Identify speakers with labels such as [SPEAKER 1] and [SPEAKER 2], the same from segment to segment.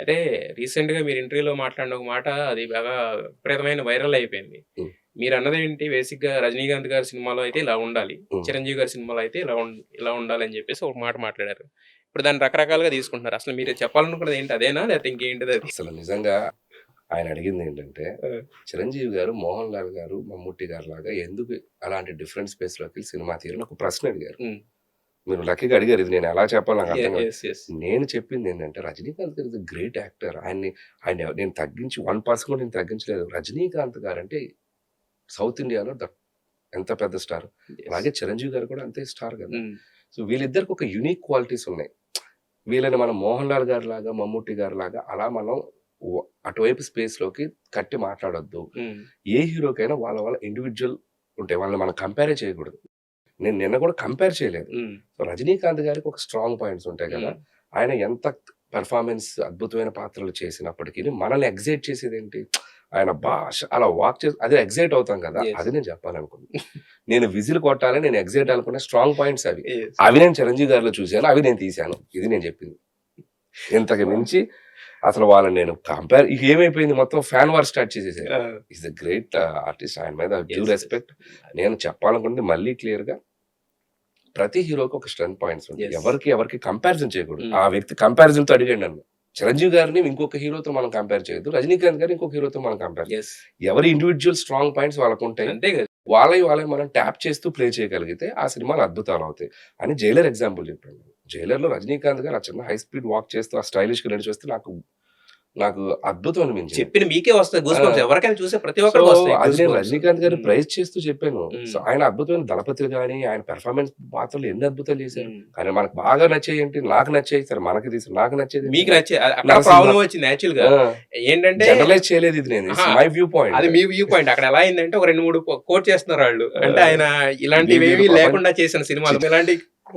[SPEAKER 1] అయితే రీసెంట్‌గా మీరు ఇంటర్వ్యూలో మాట్లాడిన ఒక మాట అది బాగా విపరీతమైన వైరల్ అయిపోయింది.
[SPEAKER 2] హ్మ్.
[SPEAKER 1] మీరన్నదేంటి బేసిక్‌గా 'రజనీకాంత్' గారి సినిమాలో అయితే ఇలా ఉండాలి.
[SPEAKER 2] హ్మ్.
[SPEAKER 1] 'చిరంజీవి' గారి సినిమాలో అయితే ఇలా ఉండాలని చెప్పేసి ఒక మాట మాట్లాడారు. ఇప్పుడు దాన్ని రకరకాలుగా తీసుకుంటున్నారు. అసలు మీరు చెప్పాలనుకున్నది ఏంటి అదేనా? లేకపోతే ఇంకేంటిదది?
[SPEAKER 2] అసలు నిజంగా ఆయన అడిగిందేంటంటే,
[SPEAKER 1] ఆ!
[SPEAKER 2] 'చిరంజీవి గారు, మోహన్ లాల్ గారు, మమ్ముట్టి గారిలాగా ఎందుకు అలాంటి డిఫరెంట్ స్పేస్‌లోకెళ్ళి సినిమా తీయరని ఒక ప్రశ్న అడిగారు.
[SPEAKER 1] హ్మ్.
[SPEAKER 2] మీరు లక్కీగా అడిగారు. ఇది నేను ఎలా చెప్పాలో నాకు అర్థం కాదు.
[SPEAKER 1] యెస్. యెస్.
[SPEAKER 2] నేను చెప్పిందేంటంటే, 'రజనీకాంత్ గారు ఈస్ ఎ గ్రేట్ యాక్టర్. నేను తగ్గించి 1% కూడా నేను తగ్గించలేదు. రజనీకాంత్ గారంటే సౌత్ ఇండియాలో ఎంత పెద్ద స్టార్.
[SPEAKER 1] యెస్.
[SPEAKER 2] అలాగే 'చిరంజీవి' గారు కూడా అంతే స్టార్ కదా!
[SPEAKER 1] హ్మ్.
[SPEAKER 2] సో, వీళ్ళిద్దరికి ఒక యూనిక్ క్వాలిటీస్ ఉన్నాయి. వీళ్ళని మనం 'మోహన్ లాల్' గారిలాగా, 'మమ్ముట్టి' గారిలాగా అలా మనం అటువైపు స్పేస్‌లోకి కట్టి మాట్లాడొద్దు.
[SPEAKER 1] హ్మ్.
[SPEAKER 2] ఏ హీరోకైనా వాళ్ళ ఇండివిడ్యువల్ ఉంటాయి. వాళ్ళని మనం కంపేరే చేయకూడదు. నేను నిన్న కూడా కంపేర్ చేయలేదు.
[SPEAKER 1] హ్మ్.
[SPEAKER 2] సో, 'రజనీకాంత్' గారికి ఒక స్ట్రాంగ్ పాయింట్స్ ఉంటాయి కదా!
[SPEAKER 1] హ్మ్.
[SPEAKER 2] ఆయన ఎంత పెర్ఫార్మన్స్ అద్భుతమైన పాత్రలు చేసినప్పటికిని మనల్ని ఎక్సైట్ చేసేదేంటి? ఆయన భాష అలా వాక్ చేసి అదే ఎక్సైట్ అవుతాం కదా!
[SPEAKER 1] యెస్.
[SPEAKER 2] అది నేను చెప్పాలనుకున్నా. నేను విజిల్ కొట్టాలి, నేను ఎక్సైట్ అనుకున్న స్ట్రాంగ్ పాయింట్స్ అవి.
[SPEAKER 1] యెస్.
[SPEAKER 2] అవి నేను 'చిరంజీవి' గారిలో చూసాను. అవి నేను తీశాను. ఇది నేను చెప్పింది. ఇంతకు మించి అసలు వాళ్ళని నేను కంపేర్ ఇక ఏమైపోయింది మొత్తం ఫ్యాన్ వార్ స్టార్ట్ చేసేసారు.
[SPEAKER 1] ఆ!
[SPEAKER 2] Is a great artist. ఆయన మీద డ్యూ
[SPEAKER 1] యెస్. యెస్.
[SPEAKER 2] రెస్పెక్ట్. నేను చెప్పాలనుకుంది మళ్ళీ క్లియర్‌గా ప్రతి హీరోకి ఒక స్ట్రెంగ్త్ పాయింట్స్ ఉంటాయి.
[SPEAKER 1] యెస్.
[SPEAKER 2] ఎవరికి కంపారిజన్ చేయకూడదు.
[SPEAKER 1] హ్మ్.
[SPEAKER 2] ఆ వ్యక్తి కంపారిజన్‌తో అడిగాడు నన్ను. 'చిరంజీవి' గారిని ఇంకొక హీరోతో మనం కంపేర్ చేయొద్దు. 'రజనీకాంత్' గారిని ఇంకొక హీరోతో మనం కంపేర్
[SPEAKER 1] యెస్.
[SPEAKER 2] ఎవరి ఇండివిడ్యువల్ స్ట్రాంగ్ పాయింట్స్ వాళ్ళకుంటాయి.
[SPEAKER 1] అంతే గదా!
[SPEAKER 2] వాళ్ళయి మనం ట్యాప్ చేస్తూ ప్లే చేయగలిగితే ఆ సినిమాలు అద్భుతాలవుతాయి అని 'జైలర్' ఎగ్జాంపుల్ చెప్పాను. 'జైలర్‌లో' 'రజనీకాంత్' గారు ఆ చిన్న హై స్పీడ్ వాక్ చేస్తూ ఆ స్టైలిష్‌గా నడిచి వస్తే నాకు నాకు అద్భుతం అనిపించింది.
[SPEAKER 1] చెప్పిన మీకే వస్తాయి గూస్ బంప్స్.
[SPEAKER 2] ఆ!
[SPEAKER 1] ఎవరికైనా చూసే ప్రతి
[SPEAKER 2] సో,
[SPEAKER 1] ఒక్కరికి వస్తాయి
[SPEAKER 2] అది
[SPEAKER 1] గూస్
[SPEAKER 2] నేను
[SPEAKER 1] బంప్స్.
[SPEAKER 2] 'రజనీకాంత్' గారిని
[SPEAKER 1] హ్మ్.
[SPEAKER 2] ప్రైజ్ చేస్తూ చెప్పాను. సో,
[SPEAKER 1] హ్మ్.
[SPEAKER 2] ఆయన అద్భుతమైన 'దళపతి'లు గాని, ఆయన పెర్ఫార్మెన్స్ పాత్రలు ఎన్ని అద్భుతాలు చేశారు.
[SPEAKER 1] హ్మ్.
[SPEAKER 2] కానీ మనకు బాగా నచ్చేయేంటి? నాకు నచ్చేయి సరే మనకి తీసి నాకు నచ్చేదేంటి?
[SPEAKER 1] మీకు నచ్చే అక్కడ
[SPEAKER 2] నరసింహ.
[SPEAKER 1] ప్రాబ్లమ్ వచ్చింది యాక్చువల్‌గా.
[SPEAKER 2] ఆ!
[SPEAKER 1] ఏంటంటే
[SPEAKER 2] జనరలైజ్ చేయలేదు ఇది నేను. ఇట్స్
[SPEAKER 1] అహా!
[SPEAKER 2] My view point.
[SPEAKER 1] అది మీ వ్యూ పాయింట్. అక్కడ ఎలా అయిందంటే ఒక 2, 3 కోట్ చేస్తున్నారాళ్ళు. అంటే
[SPEAKER 2] ఆహ్,
[SPEAKER 1] ఆయన
[SPEAKER 2] వీళ్ళు
[SPEAKER 1] ఇలాంటివేవి
[SPEAKER 2] ప్రపంచ
[SPEAKER 1] లేకుండా చేసిన సినిమాలు ఇలాంటి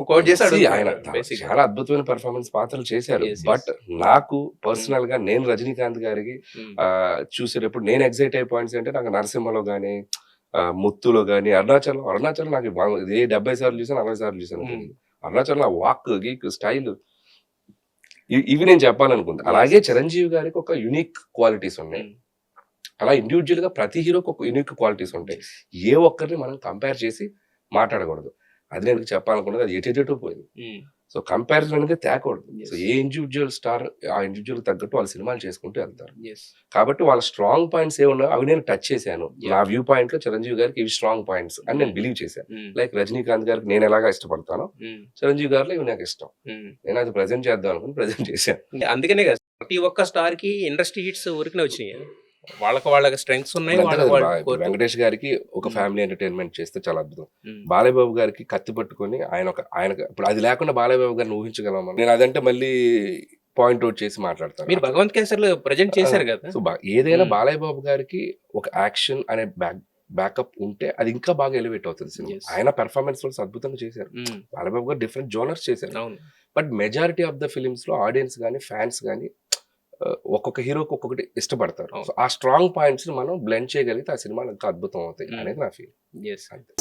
[SPEAKER 1] కోట్ చేసి
[SPEAKER 2] ఆయన
[SPEAKER 1] అడుగుతున్నాడు బేసిక్‌గా.
[SPEAKER 2] చాలా అద్భుతమైన పెర్ఫార్మెన్స్ పాత్రలు చేశారు.
[SPEAKER 1] యెస్. యెస్.
[SPEAKER 2] బట్ నాకు
[SPEAKER 1] హ్మ్.
[SPEAKER 2] పర్సనల్‌గా నేను 'రజనీకాంత్' గారికి
[SPEAKER 1] హ్మ్.
[SPEAKER 2] చూసేటప్పుడు నేను ఎక్సైట్ అయ్యే పాయింట్స్ ఏంటే నాకు 'నరసింహలో' గాని, 'ముత్తులో' గాని, 'అరుణాచలం' నాకు ఏ 70 సార్లు చూసానో 60 సార్లు చూసానో
[SPEAKER 1] హ్మ్.
[SPEAKER 2] తెలీదు. 'అరుణాచలం' ఆ వాక్, గీక్, స్టైల్ ఇవి నేను చెప్పాలనుకుంది.
[SPEAKER 1] యెస్.
[SPEAKER 2] అలాగే
[SPEAKER 1] యెస్.
[SPEAKER 2] 'చిరంజీవి' గారికి ఒక యూనిక్ క్వాలిటీస్ ఉన్నాయి.
[SPEAKER 1] హ్మ్.
[SPEAKER 2] అలా ఇండివిడ్యుయల్‌గా ప్రతి హీరోకి ఒక యూనిక్ క్వాలిటీస్ ఉంటాయి.
[SPEAKER 1] యెస్.
[SPEAKER 2] ఏ ఒక్కరిని మనం కంపేర్ చేసి మాట్లాడకూడదు. అది నేను చెప్పాలనుకున్నది అది ఎటెటో పోయింది.
[SPEAKER 1] హ్మ్.
[SPEAKER 2] సో, కంపారిజన్ అనేది తేకూడదు. So,
[SPEAKER 1] yes.
[SPEAKER 2] ఏ ఇండివిడ్యువల్ స్టార్ ఆ ఇండివిడ్యువల్‌కి తగ్గట్టు వాళ్ళు సినిమాలు చేసుకుంటూ ఎళ్తారు.
[SPEAKER 1] యెస్.
[SPEAKER 2] కాబట్టి వాళ్ళ స్ట్రాంగ్ పాయింట్స్ ఏమున్నాయో అవి నేను టచ్ చేశాను.
[SPEAKER 1] యాహ్!
[SPEAKER 2] నా వ్యూ పాయింట్‌లో 'చిరంజీవి' గారికి ఇవి స్ట్రాంగ్ పాయింట్స్ అని నేను
[SPEAKER 1] హ్మ్.
[SPEAKER 2] బిలీవ్ చేశాను.
[SPEAKER 1] హ్మ్.
[SPEAKER 2] లైక్ 'రజనీకాంత్' గారికి నేను ఎలాగా ఇష్టపడతానో
[SPEAKER 1] హ్మ్.
[SPEAKER 2] 'చిరంజీవి' గారిలో ఇవి నాకు ఇష్టం.
[SPEAKER 1] హ్మ్.
[SPEAKER 2] నేను అది ప్రెజెంట్ చేద్దాం అనుకుని ప్రెజెంట్ చేశాను.
[SPEAKER 1] అందుకనే కదా! ప్రతి ఒక్క స్టార్‌కి ఇండస్ట్రీ హిట్స్ ఊరికనే వచ్చినాయా? వాళ్ళకి స్ట్రెంగ్త్స్ ఉన్నాయి.
[SPEAKER 2] ఇప్పుడు అంతే కదా!
[SPEAKER 1] వాళ్ళకి
[SPEAKER 2] ఇప్పుడు
[SPEAKER 1] కోరుకు
[SPEAKER 2] 'వెంకటేష్' గారికి ఒక
[SPEAKER 1] హ్మ్.
[SPEAKER 2] ఫ్యామిలీ ఎంటర్‌టైన్‌మెంట్ చేస్తే చాలా అద్భుతం.
[SPEAKER 1] హ్మ్.
[SPEAKER 2] 'బాలయ్య బాబు' గారికి కత్తి పట్టుకొని ఆయనకి ఇప్పుడు అది లేకుండా 'బాలయ్య బాబు' గారిని ఊహించగలమా మనం? నేను అదంటే మళ్ళీ పాయింట్ ఔట్ చేసి మాట్లాడతాను.
[SPEAKER 1] మీరు 'భగవంత్ కేసరి'లో ప్రెజెంట్
[SPEAKER 2] ఆ!
[SPEAKER 1] చేసారు గదా!
[SPEAKER 2] సో, ఏదైనా
[SPEAKER 1] హ్మ్.
[SPEAKER 2] 'బాలయ్య బాబు' గారికి ఒక యాక్షన్ అనే బ్యాకప్ ఉంటే అది ఇంకా బాగా ఎలివేట్ అవుతది సినిమా.
[SPEAKER 1] యెస్.
[SPEAKER 2] ఆయన పెర్ఫార్మన్స్ రోల్స్ అద్భుతంగా చేశారు.
[SPEAKER 1] హ్మ్.
[SPEAKER 2] 'బాలయ్య బాబు' గారు డిఫరెంట్ జోనర్స్ చేశారు.
[SPEAKER 1] అవును.
[SPEAKER 2] బట్ మెజారిటీ ఆఫ్ ద ఫిల్మ్స్‌లో ఆడియన్స్ గాని, ఫ్యాన్స్ గాని ఒక్కొక్క హీరోకి ఒక్కొక్కటి ఇష్టపడతారు. సో,
[SPEAKER 1] అవును.
[SPEAKER 2] ఆ స్ట్రాంగ్ పాయింట్స్‌ని మనం బ్లెండ్ చేయగలిగితే ఆ సినిమాలు ఇంకా అద్భుతం అవుతాయి
[SPEAKER 1] హ్మ్.
[SPEAKER 2] అనేది నా ఫీల్.
[SPEAKER 1] యెస్.
[SPEAKER 2] అంతే.